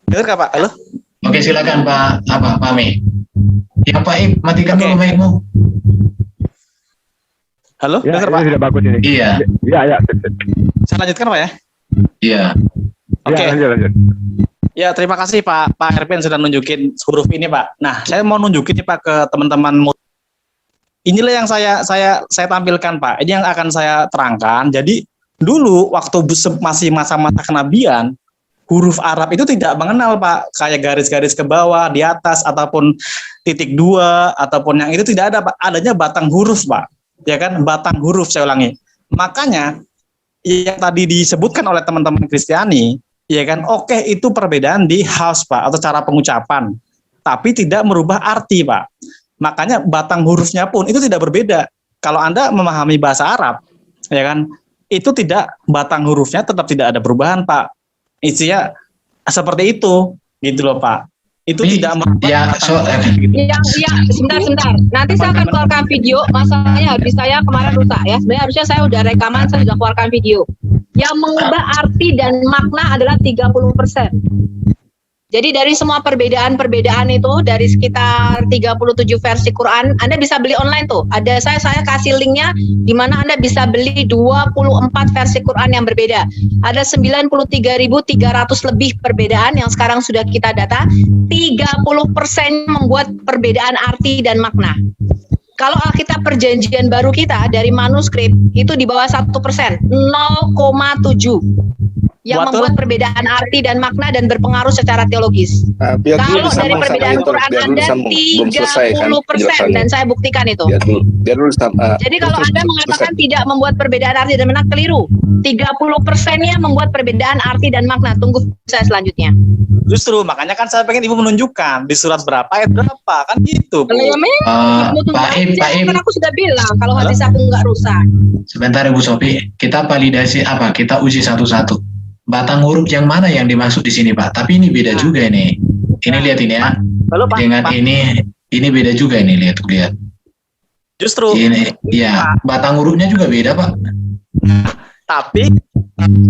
Dengar nggak Pak? Halo? Oke silakan Pak Pami. Ya Pak Ib, matikan Oke. dulu mic-mu. Halo? Ya, Dengar ini Pak? sudah bagus ini. Iya. Ya. Saya lanjutkan Pak ya? Iya. Oke. Ya, lanjut. Ya, terima kasih Pak Erben sudah nunjukin huruf ini Pak. Nah, saya mau nunjukin nih Pak ke teman-teman. Inilah yang saya tampilkan Pak. Ini yang akan saya terangkan. Jadi dulu waktu masih masa-masa kenabian, huruf Arab itu tidak mengenal Pak, kayak garis-garis ke bawah, di atas ataupun titik dua ataupun yang itu tidak ada Pak. Adanya batang huruf Pak. Ya kan, batang huruf saya ulangi. Makanya yang tadi disebutkan oleh teman-teman Kristiani, ya kan, oke itu perbedaan di house Pak atau cara pengucapan, tapi tidak merubah arti Pak. Makanya batang hurufnya pun itu tidak berbeda. Kalau Anda memahami bahasa Arab, ya kan, itu tidak, batang hurufnya tetap tidak ada perubahan, Pak. Isinya seperti itu, gitu loh, Pak. Itu tidak merubah ya, sebentar. Nanti saya akan keluarkan video. Masalahnya habis saya kemarin rusak ya. Sebenarnya harusnya saya udah rekaman, saya sudah keluarkan video. Yang mengubah arti dan makna adalah 30%. Jadi dari semua perbedaan itu, dari sekitar 37 versi Quran, Anda bisa beli online tuh. Ada saya kasih linknya, di mana Anda bisa beli 24 versi Quran yang berbeda. Ada 93.300 lebih perbedaan yang sekarang sudah kita data. 30% membuat perbedaan arti dan makna. Kalau Alkitab Perjanjian Baru kita dari manuskrip itu di bawah 1%, 0,7. Yang membuat perbedaan arti dan makna dan berpengaruh secara teologis. Kalau dari perbedaan Quran Anda 30%, dan saya buktikan itu. Jadi kalau Anda mengatakan tidak membuat perbedaan arti dan makna, keliru. 30%-nya membuat perbedaan arti dan makna. Tunggu saya selanjutnya. Justru makanya kan saya pengen Ibu menunjukkan di surat berapa, ayat berapa, kan gitu. Pak Ib, kan aku sudah bilang kalau hadis aku nggak rusak. Sebentar Ibu Sofi, kita validasi kita uji satu-satu. Batang huruf yang mana yang dimaksud di sini, Pak? Tapi ini beda juga ini. Ini lihat ini ya. Dengan ini beda juga ini, lihat. Justru ini ya, batang hurufnya juga beda, Pak. Tapi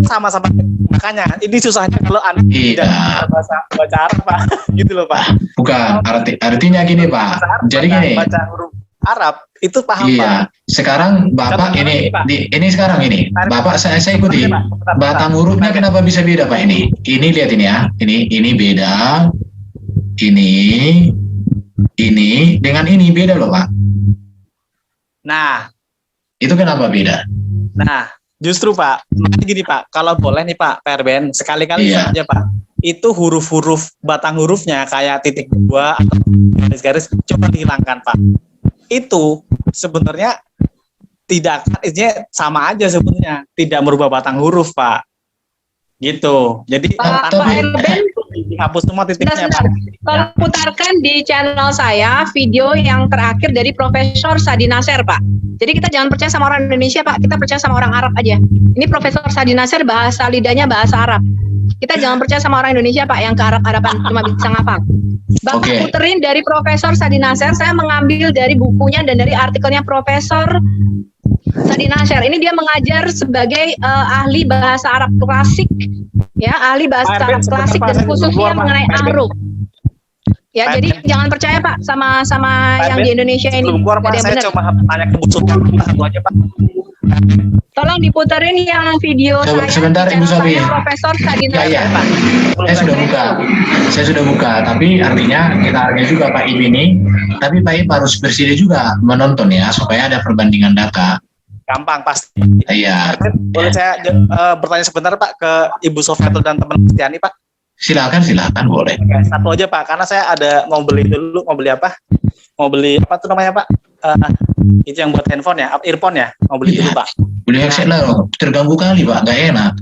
sama-sama, makanya ini susahnya kalau Anda tidak baca Arab, Pak. Gitu loh, Pak. Bukan, artinya gini, Pak. Jadi gini. Baca huruf Arab itu paham, iya. Pak. Sekarang Bapak ini sekarang ini. Bapak saya ikuti. Batang hurufnya kenapa bisa beda, Pak? Ini lihat ini ya. Ini beda. Ini dengan ini beda loh, Pak. Nah, itu kenapa beda? Nah, justru Pak, makanya gini Pak, kalau boleh nih Pak, PRBN sekali-kali saja Pak, itu huruf-huruf batang hurufnya kayak titik 2 atau garis-garis coba dihilangkan Pak. Itu sebenarnya tidak, isinya sama aja sebenarnya, tidak merubah batang huruf Pak. Gitu. Jadi tanpa dihapus semua titiknya Pak. Tolong putarkan di channel saya video yang terakhir dari Profesor Sadi Nasir, Pak. Jadi kita jangan percaya sama orang Indonesia, Pak. Kita percaya sama orang Arab aja. Ini Profesor Sadi Nasir, bahasa lidahnya bahasa Arab. Kita jangan percaya sama orang Indonesia, Pak, yang ke Arab-Araban cuma bisa ngapal. Bapak puterin dari Profesor Sadi Nasir. Saya mengambil dari bukunya dan dari artikelnya Profesor Sadi Nasir. Ini dia mengajar sebagai ahli bahasa Arab klasik, ya, ahli bahasa Arab klasik dan khususnya mengenai ahruf. Ya, jadi jangan percaya Pak sama yang di Indonesia ini. Saya cuma tanya ke Bu Sofi satu aja Pak. Tolong diputerin yang video sebentar Ibu Sofi. Profesor Sadi Nasir, Pak. Saya sudah buka, tapi artinya kita hargai juga Pak Ib ini. Tapi Pak Ib harus bersedia juga menonton ya, supaya ada perbandingan data. Gampang pasti. Iya. Boleh saya bertanya sebentar Pak ke Ibu Sofiatul dan teman Kristiani Pak? Silakan boleh. Oke, satu aja Pak, karena saya ada mau beli apa? Mau beli apa tuh namanya Pak? Itu yang buat handphone ya, earphone ya? Mau beli dulu Pak. Beli headset lah, terganggu kali Pak, nggak enak.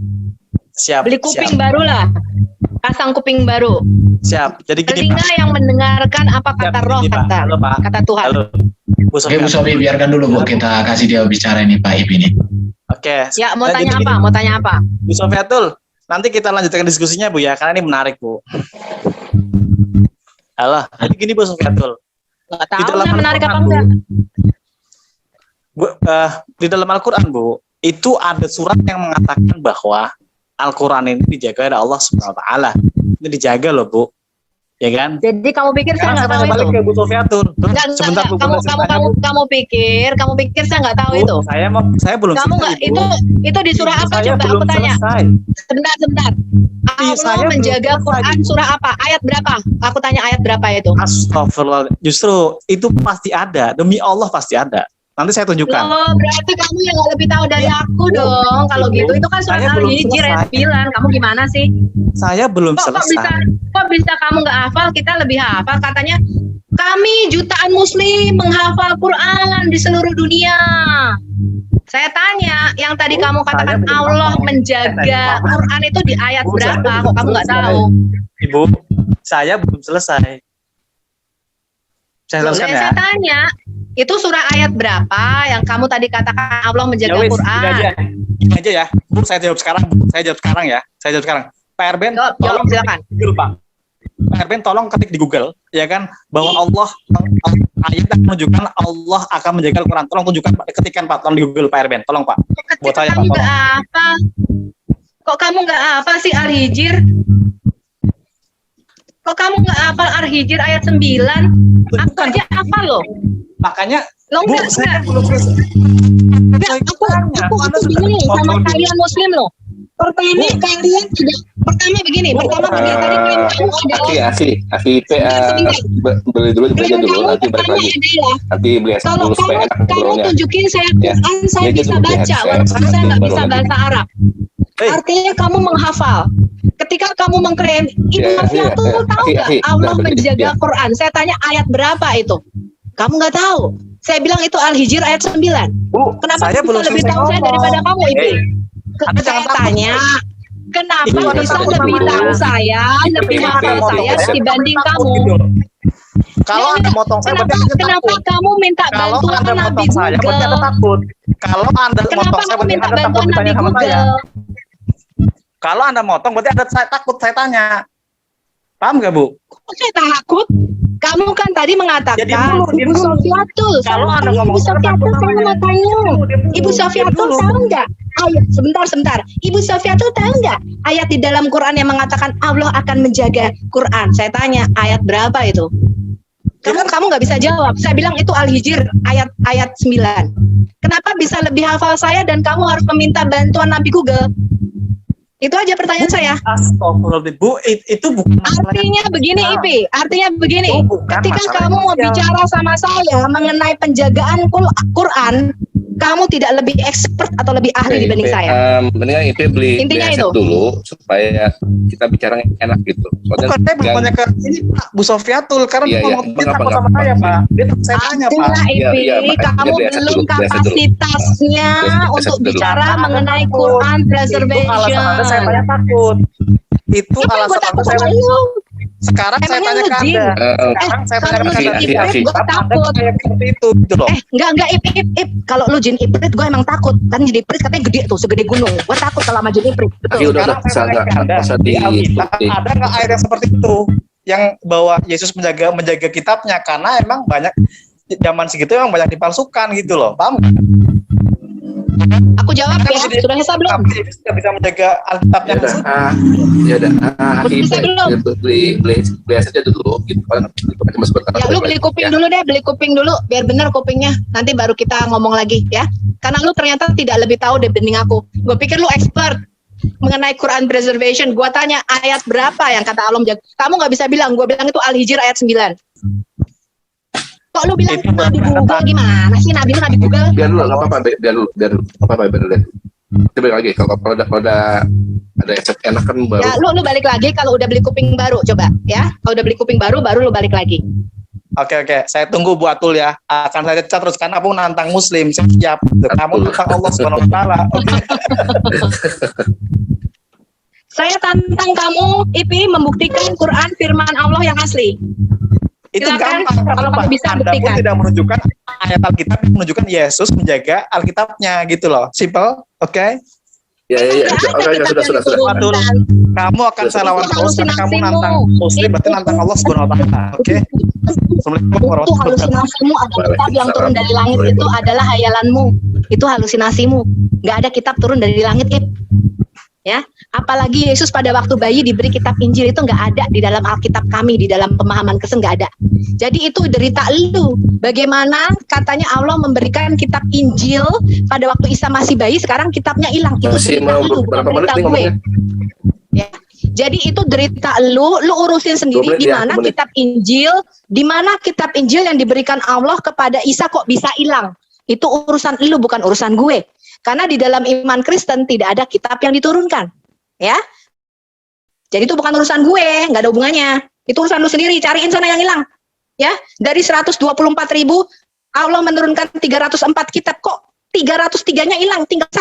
Siap. Beli kuping baru lah, pasang kuping baru. Siap. Jadi gini telinga yang mendengarkan apa kata roh, kata Tuhan. Halo. Bu Sofi, biarkan dulu Bu, kita kasih dia bicara ini Pak Ib ini. Oke. Ya, mau tanya apa? Bu Sofiatul, nanti kita lanjutkan diskusinya Bu ya, karena ini menarik Bu. Halo, jadi gini Bu Sofiatul. Nggak tahu saya menarik apa enggak. Bu, di dalam Al-Quran Bu, itu ada surat yang mengatakan bahwa Al-Quran ini dijaga oleh Allah Subhanahu Wa Taala. Ini dijaga loh Bu, ya kan? Jadi kamu pikir saya nggak tahu itu? Ke Bu Sofiatul. Sebentar Bu. Kamu pikir saya nggak tahu itu? Saya belum. Kamu nggak itu di surah apa? Coba aku tanya. Sebentar. Allah menjaga Quran surah apa? Ayat berapa? Aku tanya ayat berapa itu? Astagfirullah. Justru itu pasti ada. Demi Allah pasti ada. Nanti saya tunjukkan. Oh, berarti kamu yang nggak lebih tahu dari aku dong. Kalau gitu itu kan surat Al-Hijr ayat 9. Kamu gimana sih? Saya belum selesai. Kok bisa kamu nggak hafal? Kita lebih hafal. Katanya kami jutaan muslim menghafal Quran di seluruh dunia. Saya tanya, yang tadi kamu katakan Allah menjaga Quran itu di ayat berapa? Kok kamu nggak tahu? Ibu, saya belum selesai. Saya Boleh teruskan ya. saya tanya, itu surah ayat berapa yang kamu tadi katakan Allah menjaga Ya wis, Quran? Ini aja ya. Bu, saya jawab sekarang. Saya jawab sekarang. Pak Erben, Jawab, tolong silakan. ketik di Google, Pak. Pak Erben, tolong ketik di Google, ya kan, bahwa Allah ayat yang menunjukkan Allah akan menjaga Al-Quran. Tolong tunjukkan, Pak. Ketikan, Pak. Tolong di Google, Pak Erben. Tolong, Pak. Buat saya, Kamu Pak. nggak Tolong. apa? Kok kamu nggak apa sih Al-Hijr? Kok kamu nggak hafal Al-Hijr ayat 9? Aku Bukan. aja apa loh? Makanya, Lo Bu, enggak, saya enggak. belum selesai. Aku bingung sama kalian Muslim loh. Pertama kalian tidak. Pertama begini tadi klaim kamu adalah. Aki IP beli dulu belajar Klaim dulu kamu nanti balik pertama lagi. adalah Nanti beli kalau dulu supaya enak kamu ngobrolnya. tunjukin saya Ya. Quran, saya Belajar bisa dulu baca headset, walaupun saya nanti nggak baru bisa lagi. bahasa Arab. Artinya kamu menghafal. Ketika kamu mengklaim Ibu Ya, Sofia ya, tuh ya. tahu Aki, nggak Aki, Allah udah, menjaga ya. Quran? Saya tanya ayat berapa itu? Kamu nggak tahu. Saya bilang itu Al-Hijr ayat 9. Bu, Kenapa saya kamu belum bisa lebih selesai tahu saya ngomong. daripada kamu itu? Anda Saya jangan takut. tanya, kenapa Itu ada bisa takut lebih dulu. tahu saya, Itu lebih IP, hafal saya itu. dibanding kamu? Kalau Anda motong saya, berarti Anda Kenapa takut. kamu minta Kalau bantuan Anda Nabi motong saya, berarti Anda Google? takut. Kalau Anda Kenapa motong saya, kamu berarti minta Anda takut bantuan Nabi ditanya sama saya. Google? Kalau Anda motong, berarti Anda takut saya tanya. Paham nggak, Bu? Kok saya takut? Kamu kan tadi mengatakan Ya, diam dulu, diam Ibu dulu. Sofiatul. Kalau Sama Anda kayak ngomong, Ibu saya Sofiatul, takut saya namanya. mau tanya. Diam dulu, Ibu Sofiatul dulu. tahu nggak? Ayat sebentar. Ibu Sofiatul tahu nggak ayat di dalam Quran yang mengatakan Allah akan menjaga Quran? Saya tanya ayat berapa itu? Kamu nggak bisa jawab. Saya bilang itu Al-Hijr ayat 9. Kenapa bisa lebih hafal saya dan kamu harus meminta bantuan Nabi Google? Itu aja pertanyaan saya. Astagfirullahaladzim, Bu, itu bukan masalah. Artinya begini, Ipi. Artinya begini. Itu bukan Ketika masalah kamu mau sosial. bicara sama saya mengenai penjagaan Quran, kamu tidak lebih expert atau lebih ahli dibanding saya. Mendingan IP beli Intinya headset itu. dulu supaya kita bicara enak gitu. Soalnya Bukan, saya belum tanya ke ini, Pak, Bu Sofiatul, karena Iya, dia iya. ngomong dia Apa, takut apa, sama apa. saya, Pak. Dia takut saya tanya, Pak. Artinya, Iya, Ipi, iya, makanya kamu dia biasa belum dulu, biasa dulu. kapasitasnya Biasa untuk dulu. bicara Karena mengenai takut. Quran Itu preservation. alasan Anda saya tanya takut. Itu Siapa yang alasan gue Anda takut saya sama lu? sekarang saya Emangnya tanya lu ke jin? Anda. Sekarang saya tanya Kalau ke lu Anda. jin Aki, iblis, gue Anda takut. kayak seperti itu gitu loh. Enggak, ip. Kalau lu jin iblis, gue emang takut. Kan jin iblis katanya gede tuh, segede gunung. Gue takut kalau sama jin iblis. Aki, Betul. udah Sekarang saya tanya ke Anda, usah di Alkitab di ada nggak ayat yang seperti itu? Yang bahwa Yesus menjaga kitabnya, karena emang banyak zaman segitu emang banyak dipalsukan gitu loh, paham nggak? Aku jawab ya, sudah selesai belum? Tapi Yesus nggak bisa menjaga Alkitabnya ya udah langsung. ya udah Aki Bisa belum? beli headset aja dulu gitu kan cuma sebentar Ya lu beli kuping dulu deh, beli kuping dulu biar bener kupingnya. Nanti baru kita ngomong lagi ya. Karena lu ternyata tidak lebih tahu dibanding aku. Gue pikir lu expert mengenai Quran preservation. Gue tanya ayat berapa yang kata Allah menjaga. Kamu nggak bisa bilang. Gue bilang itu Al-Hijr ayat 9. Kok lu bilang Itu Nabi berapa Google gimana sih? Nabi Google? biar dulu nggak apa-apa biar dulu kita balik lagi kalau ada headset enak kan baru Ya lu balik lagi kalau udah beli kuping baru coba ya. Kalau udah beli kuping baru lu balik lagi. Oke, saya tunggu Bu Atul ya. Akan saya catat terus karena aku nantang Muslim. Siap. Kamu nantang Allah Subhanahu Wa Taala. Oke. Saya tantang kamu, Ipi, membuktikan Quran firman Allah yang asli. Itu Silakan, gampang. kalau Kenapa? kamu bisa Anda pun buktikan. tidak menunjukkan ayat Alkitab yang menunjukkan Yesus menjaga Alkitabnya gitu loh. Simple, oke? ya oke sudah Atul, kamu akan saya lawan terus karena kamu nantang Muslim, berarti nantang Allah Subhanahu Wa Taala. Oke? Assalamualaikum Itu warahmatullahi wabarakatuh. halusinasimu, ada kitab yang turun dari langit itu adalah hayalanmu. Itu halusinasimu. Nggak ada kitab turun dari langit, Ip. Ya, apalagi Yesus pada waktu bayi diberi kitab Injil itu nggak ada di dalam Alkitab kami, di dalam pemahaman Kristen nggak ada. Jadi itu derita lu. Bagaimana katanya Allah memberikan kitab Injil pada waktu Isa masih bayi, sekarang kitabnya hilang. Itu masih derita mau lu, bukan berapa menit derita nih gue. ngomongnya Ya. Jadi itu derita lu urusin sendiri 2 menit di ya, mana 2 menit. kitab Injil, di mana kitab Injil yang diberikan Allah kepada Isa kok bisa hilang. Itu urusan lu, bukan urusan gue. Karena di dalam iman Kristen tidak ada kitab yang diturunkan. Ya. Jadi itu bukan urusan gue, nggak ada hubungannya. Itu urusan lu sendiri, cariin sana yang hilang. Ya, dari 124.000 Allah menurunkan 304 kitab, kok 303-nya hilang, tinggal 1.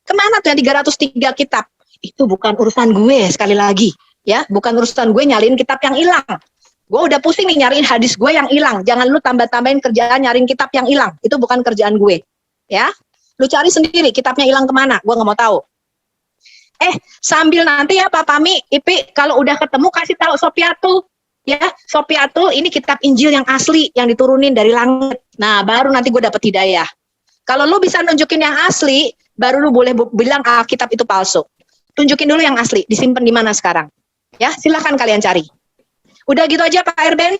Kemana tuh yang 303 kitab? Itu bukan urusan gue, sekali lagi. Ya, bukan urusan gue nyalin kitab yang hilang. Gue udah pusing nih nyariin hadis gue yang hilang. Jangan lu tambah-tambahin kerjaan nyariin kitab yang hilang. Itu bukan kerjaan gue. Ya, lu cari sendiri kitabnya hilang kemana. Gue nggak mau tahu. Sambil nanti ya Pak Pami, Ipi, kalau udah ketemu kasih tahu Sopiatul. Ya, Sopiatul ini kitab Injil yang asli, yang diturunin dari langit. Nah, baru nanti gue dapet hidayah. Kalau lu bisa nunjukin yang asli, baru lu boleh bilang kitab itu palsu. Tunjukin dulu yang asli, disimpan di mana sekarang. Ya, silahkan kalian cari. Udah gitu aja Pak Erben.